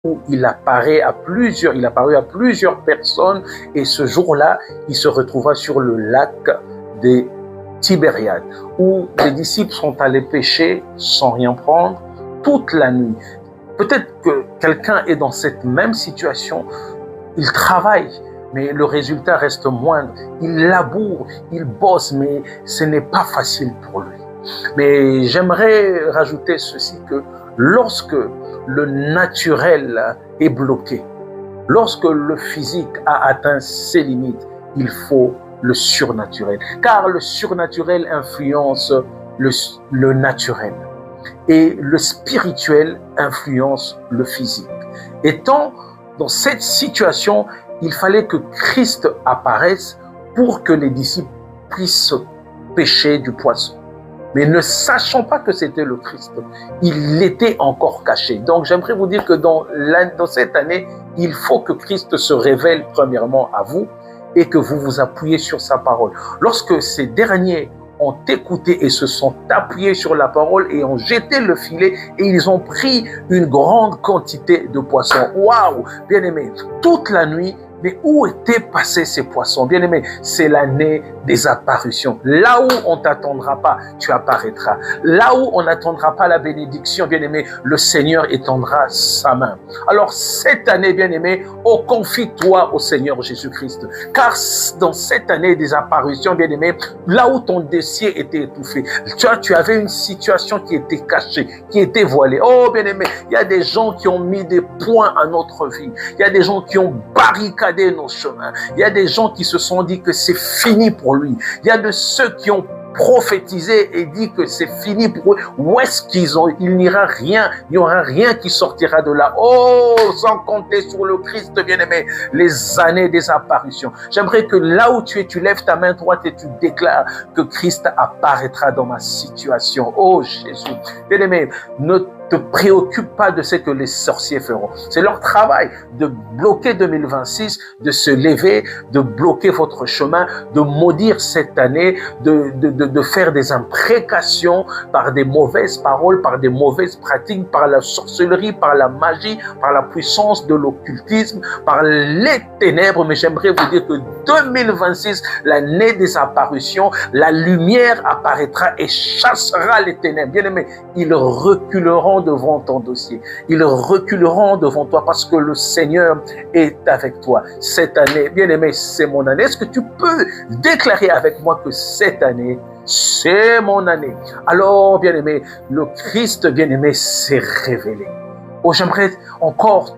où il apparaît à plusieurs personnes, et ce jour-là, il se retrouva sur le lac des Tibériades, où les disciples sont allés pêcher sans rien prendre toute la nuit. Peut-être que quelqu'un est dans cette même situation, il travaille, mais le résultat reste moindre. Il laboure, il bosse, mais ce n'est pas facile pour lui. Mais j'aimerais rajouter ceci, que lorsque le naturel est bloqué, lorsque le physique a atteint ses limites, il faut le surnaturel. Car le surnaturel influence le naturel. Et le spirituel influence le physique. Étant dans cette situation, il fallait que Christ apparaisse pour que les disciples puissent pêcher du poisson. Mais ne sachant pas que c'était le Christ, il était encore caché. Donc j'aimerais vous dire que dans cette année, il faut que Christ se révèle premièrement à vous et que vous vous appuyez sur sa parole. Lorsque ces derniers ont écouté et se sont appuyés sur la parole et ont jeté le filet et ils ont pris une grande quantité de poissons. Waouh, bien-aimés, toute la nuit. Mais où étaient passés ces poissons? Bien-aimés, c'est l'année des apparitions. Là où on ne t'attendra pas, tu apparaîtras. Là où on n'attendra pas la bénédiction, bien-aimé, le Seigneur étendra sa main. Alors cette année, bien-aimé, confie-toi au Seigneur Jésus-Christ. Car dans cette année des apparitions, bien-aimé, là où ton dossier était étouffé, tu avais une situation qui était cachée, qui était voilée. Oh, bien-aimé, il y a des gens qui ont mis des points à notre vie. Il y a des gens qui ont barricadé nos chemins. Il y a des gens qui se sont dit que c'est fini pour lui. Il y a de ceux qui ont prophétisé et dit que c'est fini pour eux. Où est-ce il n'y aura rien qui sortira de là. Oh, sans compter sur le Christ, bien-aimé, les années des apparitions. J'aimerais que là où tu es, tu lèves ta main droite et tu déclares que Christ apparaîtra dans ma situation. Oh Jésus, bien-aimé, ne te préoccupe pas de ce que les sorciers feront. C'est leur travail de bloquer 2026, de se lever, de bloquer votre chemin, de maudire cette année, de faire des imprécations par des mauvaises paroles, par des mauvaises pratiques, par la sorcellerie, par la magie, par la puissance de l'occultisme, par les ténèbres. Mais j'aimerais vous dire que 2026, l'année des apparitions, la lumière apparaîtra et chassera les ténèbres. Bien aimé, ils reculeront devant ton dossier. Ils reculeront devant toi parce que le Seigneur est avec toi. Cette année, bien aimé, c'est mon année. Est-ce que tu peux déclarer avec moi que cette année, c'est mon année? Alors, bien aimé, le Christ, bien aimé, s'est révélé. Oh, j'aimerais encore